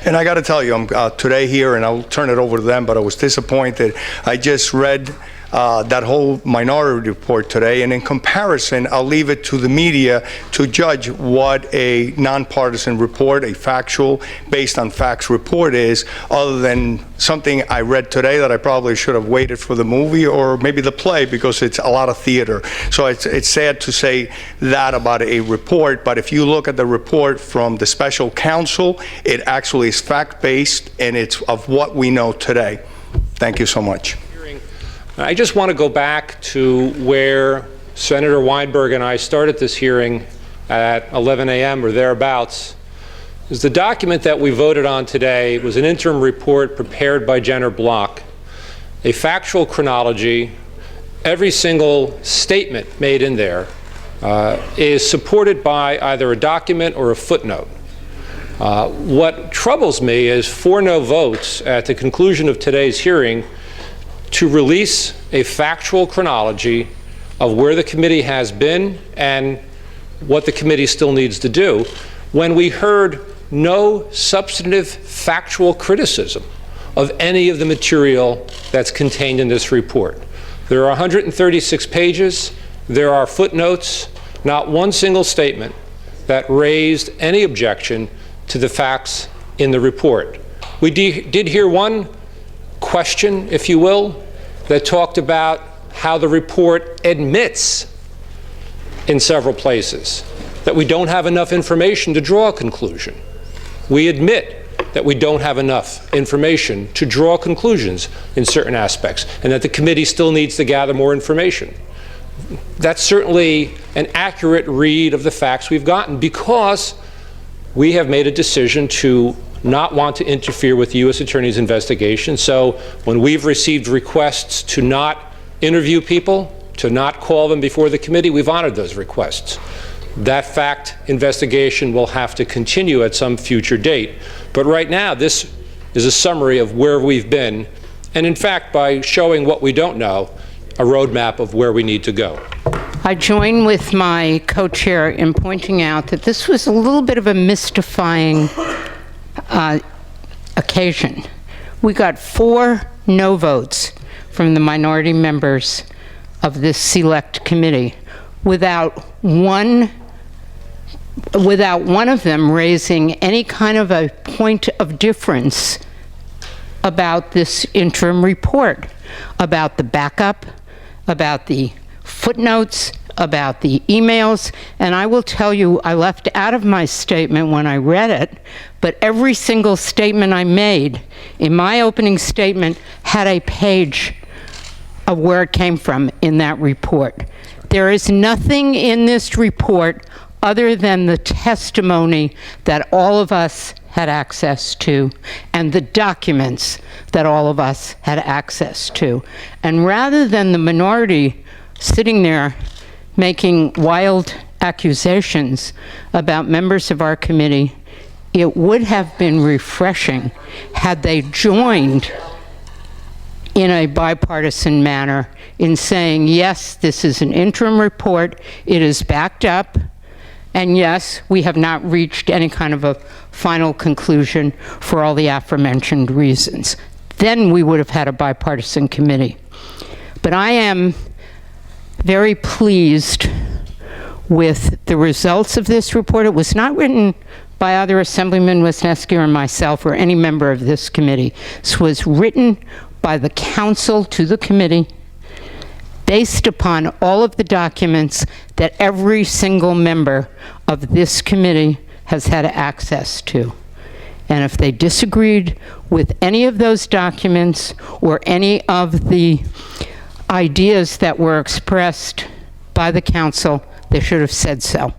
And I got to tell you, I'm today here, and I'll turn it over to them, but I was disappointed. I just read that whole minority report today, and in comparison, I'll leave it to the media to judge what a nonpartisan report, a factual, based on facts report is, other than something I read today that I probably should have waited for the movie or maybe the play, because it's a lot of theater. So it's sad to say that about a report, but if you look at the report from the special counsel, it actually is fact-based, and it's of what we know today. Thank you so much. I just want to go back to where Senator Weinberg and I started this hearing at 11 a.m. or thereabouts. Is the document that we voted on today was an interim report prepared by Jenner Block, a factual chronology. Every single statement made in there is supported by either a document or a footnote. What troubles me is 4 no votes at the conclusion of today's hearing to release a factual chronology of where the committee has been and what the committee still needs to do, when we heard no substantive factual criticism of any of the material that's contained in this report. There are 136 pages, there are footnotes, not one single statement that raised any objection to the facts in the report. We did hear one question, if you will, that talked about how the report admits in several places that we don't have enough information to draw a conclusion. We admit that we don't have enough information to draw conclusions in certain aspects, and that the committee still needs to gather more information. That's certainly an accurate read of the facts we've gotten, because we have made a decision to not want to interfere with the U.S. Attorney's investigation. So when we've received requests to not interview people, to not call them before the committee, we've honored those requests. That fact investigation will have to continue at some future date. But right now, this is a summary of where we've been, and in fact, by showing what we don't know, a roadmap of where we need to go. I join with my co-chair in pointing out that this was a little bit of a mystifying occasion. We got 4 no votes from the minority members of this select committee without one of them raising any kind of a point of difference about this interim report, about the backup, about the footnotes, about the emails. And I will tell you, I left out of my statement when I read it, but every single statement I made in my opening statement had a page of where it came from in that report. There is nothing in this report other than the testimony that all of us had access to and the documents that all of us had access to. And rather than the minority sitting there making wild accusations about members of our committee, it would have been refreshing had they joined in a bipartisan manner in saying, yes, this is an interim report, it is backed up, and yes, we have not reached any kind of a final conclusion for all the aforementioned reasons. Then we would have had a bipartisan committee. But I am very pleased with the results of this report. It was not written by either Assemblyman Wisniewski or myself or any member of this committee. This was written by the counsel to the committee based upon all of the documents that every single member of this committee has had access to. And if they disagreed with any of those documents or any of the ideas that were expressed by the council, they should have said so.